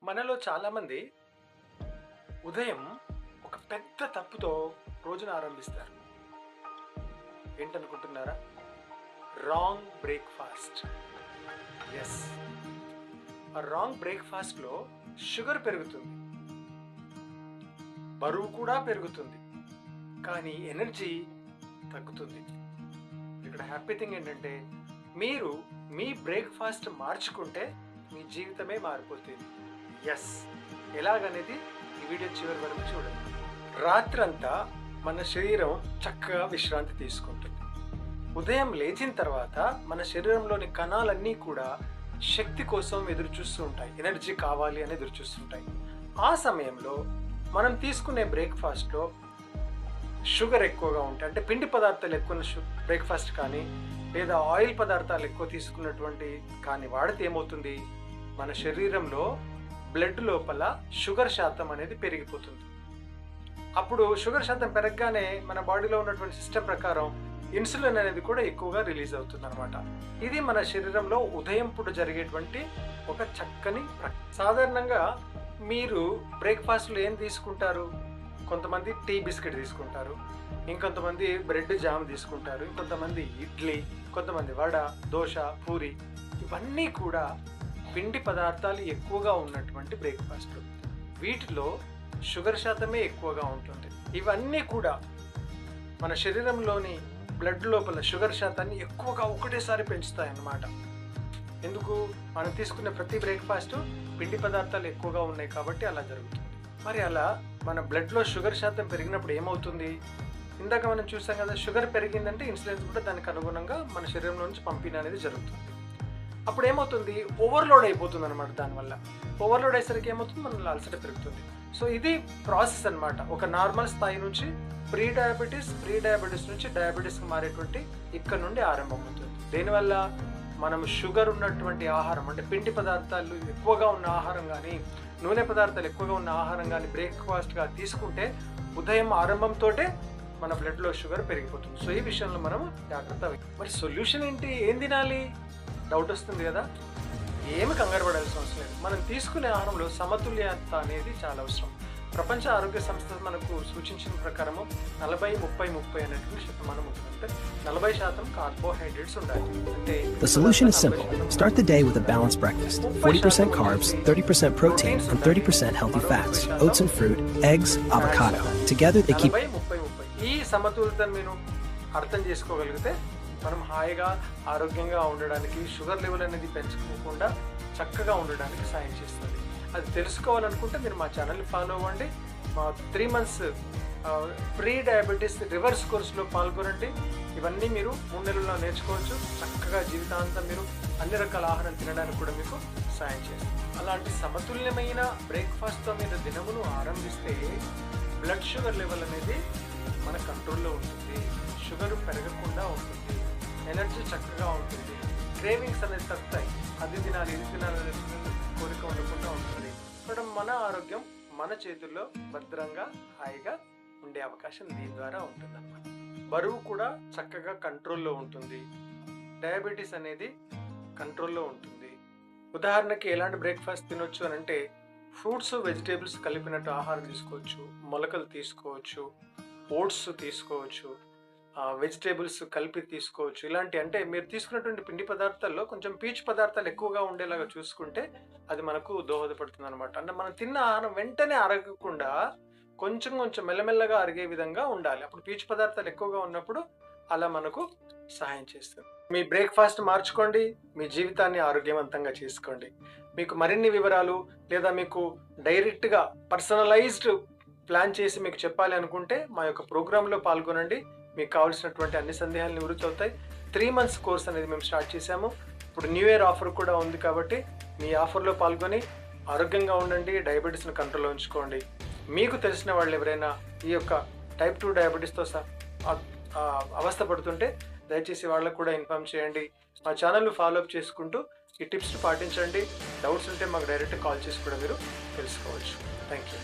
మనలో చాలామంది ఉదయం ఒక పెద్ద తప్పుతో రోజును ఆరంభిస్తారు. ఏంటనుకుంటున్నారా? Wrong breakfast. యెస్. ఆ రాంగ్ బ్రేక్‌ఫాస్ట్‌లో షుగర్ పెరుగుతుంది. బరువు కూడా పెరుగుతుంది. కానీ ఎనర్జీ తగ్గుతుంది. ఇక్కడ హ్యాపీ థింగ్ ఏంటంటే మీరు మీ బ్రేక్‌ఫాస్ట్ మార్చుకుంటే మీ జీవితమే మారిపోతుంది. యెస్. ఎలాగనేది ఈ వీడియో చివరి వరకు చూడండి. రాత్రంతా మన శరీరం చక్కగా విశ్రాంతి తీసుకుంటుంది. ఉదయం లేచిన తర్వాత మన శరీరంలోని కణాలన్నీ కూడా శక్తి కోసం ఎదురు చూస్తూ ఉంటాయి. ఎనర్జీ కావాలి అని ఎదురు చూస్తుంటాయి. ఆ సమయంలో మనం తీసుకునే బ్రేక్‌ఫాస్ట్‌లో షుగర్ ఎక్కువగా ఉంటాయి. అంటే పిండి పదార్థాలు ఎక్కువ బ్రేక్‌ఫాస్ట్ కానీ లేదా ఆయిల్ పదార్థాలు ఎక్కువ తీసుకున్నటువంటి కానీ వాడితే ఏమవుతుంది? మన శరీరంలో బ్లడ్ లోపల షుగర్ శాతం అనేది పెరిగిపోతుంది. అప్పుడు షుగర్ శాతం పెరగగానే మన బాడీలో ఉన్నటువంటి సిస్టమ్ ప్రకారం ఇన్సులిన్ అనేది కూడా ఎక్కువగా రిలీజ్ అవుతుంది అనమాట. ఇది మన శరీరంలో ఉదయం పూట జరిగేటువంటి ఒక చక్కని సాధారణంగా మీరు బ్రేక్‌ఫాస్ట్‌లో ఏం తీసుకుంటారు? కొంతమంది టీ బిస్కెట్ తీసుకుంటారు, ఇంకొంతమంది బ్రెడ్ జామ్ తీసుకుంటారు, ఇంకొంతమంది ఇడ్లీ, కొంతమంది వడ, దోశ, పూరి. ఇవన్నీ కూడా పిండి పదార్థాలు ఎక్కువగా ఉన్నటువంటి బ్రేక్‌ఫాస్ట్లు. వీటిలో షుగర్ శాతమే ఎక్కువగా ఉంటుంది. ఇవన్నీ కూడా మన శరీరంలోని బ్లడ్ లోపల షుగర్ శాతాన్ని ఎక్కువగా ఒకటేసారి పెంచుతాయి అన్నమాట. ఎందుకు? మనం తీసుకునే ప్రతి బ్రేక్‌ఫాస్ట్ పిండి పదార్థాలు ఎక్కువగా ఉన్నాయి కాబట్టి అలా జరుగుతుంది. మరి అలా మన బ్లడ్లో షుగర్ శాతం పెరిగినప్పుడు ఏమవుతుంది? ఇందాక మనం చూసాం కదా, షుగర్ పెరిగిందంటే ఇన్సులిన్ కూడా దానికి అనుగుణంగా మన శరీరంలో నుంచి పంపిణీ అనేది జరుగుతుంది. అప్పుడు ఏమవుతుంది? ఓవర్లోడ్ అయిపోతుంది అనమాట. దానివల్ల ఓవర్లోడ్ అయ్యేసరికి ఏమవుతుంది? మనలో అలసట పెరుగుతుంది. సో ఇది ప్రాసెస్ అనమాట. ఒక నార్మల్ స్థాయి నుంచి ప్రీ డయాబెటీస్ నుంచి డయాబెటీస్కి మారేటువంటి ఇక్కడ నుండి ఆరంభమవుతుంది. దీనివల్ల మనం షుగర్ ఉన్నటువంటి ఆహారం, అంటే పిండి పదార్థాలు ఎక్కువగా ఉన్న ఆహారం కానీ నూనె పదార్థాలు ఎక్కువగా ఉన్న ఆహారం కానీ బ్రేక్‌ఫాస్ట్గా తీసుకుంటే ఉదయం ఆరంభంతోటే మన బ్లడ్లో షుగర్ పెరిగిపోతుంది. సో ఈ విషయంలో మనం జాగ్రత్త. మరి సొల్యూషన్ ఏంటి? ఏం తినాలి? డౌట్ వస్తుంది కదా. ఏమి కంగారు పడాల్సిన అవసరం లేదు. మనం తీసుకునే ఆహారంలో సమతుల్యత అనేది చాలా అవసరం. ప్రపంచ ఆరోగ్య సంస్థ మనకు సూచించిన ప్రకారము 40-30-30 అనేటువంటి శతమానం ఉంటుంది. అంటే 40% కార్బోహైడ్రేట్స్ ఉండాలి. అంటే The solution is simple. Start the day with a balanced breakfast. 40% carbs, 30% protein, and 30% healthy fats. Oats and fruit, eggs, avocado. Together they keep 40-30. ఈ సమతుల్యతను మీరు అర్థం చేసుకోగలిగితే మనం హాయిగా ఆరోగ్యంగా ఉండడానికి, షుగర్ లెవెల్ అనేది పెంచుకోకుండా చక్కగా ఉండడానికి సాయం చేస్తుంది. అది తెలుసుకోవాలనుకుంటే మీరు మా ఛానల్ని ఫాలో అవ్వండి. మా 3 months ప్రీ డయాబెటీస్ రివర్స్ కోర్సులో పాల్గొనండి. ఇవన్నీ మీరు 3 నెలల్లో నేర్చుకోవచ్చు. చక్కగా జీవితాంతం మీరు అన్ని రకాల ఆహారం తినడానికి కూడా మీకు సాయం చేస్తుంది. అలాంటి సమతుల్యమైన బ్రేక్‌ఫాస్ట్తో మీరు దినమును ఆరంభిస్తే బ్లడ్ షుగర్ లెవెల్ అనేది మన కంట్రోల్లో ఉంటుంది. షుగర్ పెరగకుండా ఉంటుంది. ఎనర్జీ చక్కగా ఉంటుంది. క్రేవింగ్స్ అనేది తగ్గుతాయి. అది తినాలి ఇది తినాలి అనేది కోరిక ఉండకుండా ఉంటుంది. ఇక్కడ మన ఆరోగ్యం మన చేతుల్లో భద్రంగా హాయిగా ఉండే అవకాశం దీని ద్వారా ఉంటుందన్నమాట. బరువు కూడా చక్కగా కంట్రోల్లో ఉంటుంది. డయాబెటీస్ అనేది కంట్రోల్లో ఉంటుంది. ఉదాహరణకి ఎలాంటి బ్రేక్‌ఫాస్ట్ తినొచ్చు అని అంటే ఫ్రూట్స్, వెజిటేబుల్స్ కలిపినట్టు ఆహారం తీసుకోవచ్చు, మొలకలు తీసుకోవచ్చు, ఓట్స్ తీసుకోవచ్చు, వెజిటేబుల్స్ కలిపి తీసుకోవచ్చు. ఇలాంటి అంటే మీరు తీసుకున్నటువంటి పిండి పదార్థాల్లో కొంచెం పీచు పదార్థాలు ఎక్కువగా ఉండేలాగా చూసుకుంటే అది మనకు దోహదపడుతుంది అనమాట. అంటే మనం తిన్న ఆహారం వెంటనే అరగకుండా కొంచెం మెల్లమెల్లగా అరిగే విధంగా ఉండాలి. అప్పుడు పీచు పదార్థాలు ఎక్కువగా ఉన్నప్పుడు అలా మనకు సహాయం చేస్తుంది. మీ బ్రేక్‌ఫాస్ట్ మార్చుకోండి. మీ జీవితాన్ని ఆరోగ్యవంతంగా చేసుకోండి. మీకు మరిన్ని వివరాలు లేదా మీకు డైరెక్ట్గా పర్సనలైజ్డ్ ప్లాన్ చేసి మీకు చెప్పాలి అనుకుంటే మా యొక్క ప్రోగ్రాంలో పాల్గొనండి. మీకు కావాల్సినటువంటి అన్ని సందేహాలు నివృత్తి అవుతాయి. 3 months కోర్స్ అనేది మేము స్టార్ట్ చేశాము. ఇప్పుడు న్యూ ఇయర్ ఆఫర్ కూడా ఉంది కాబట్టి మీ ఆఫర్లో పాల్గొని ఆరోగ్యంగా ఉండండి. డయాబెటీస్ని కంట్రోల్లో ఉంచుకోండి. మీకు తెలిసిన వాళ్ళు ఎవరైనా ఈ యొక్క టైప్ 2 డయాబెటీస్తో అవస్థ పడుతుంటే దయచేసి వాళ్ళకు కూడా ఇన్ఫార్మ్ చేయండి. మా ఛానల్ని ఫాలోఅప్ చేసుకుంటూ ఈ టిప్స్ని పాటించండి. డౌట్స్ ఉంటే మాకు డైరెక్ట్ కాల్ చేసి కూడా మీరు తెలుసుకోవచ్చు. Thank you.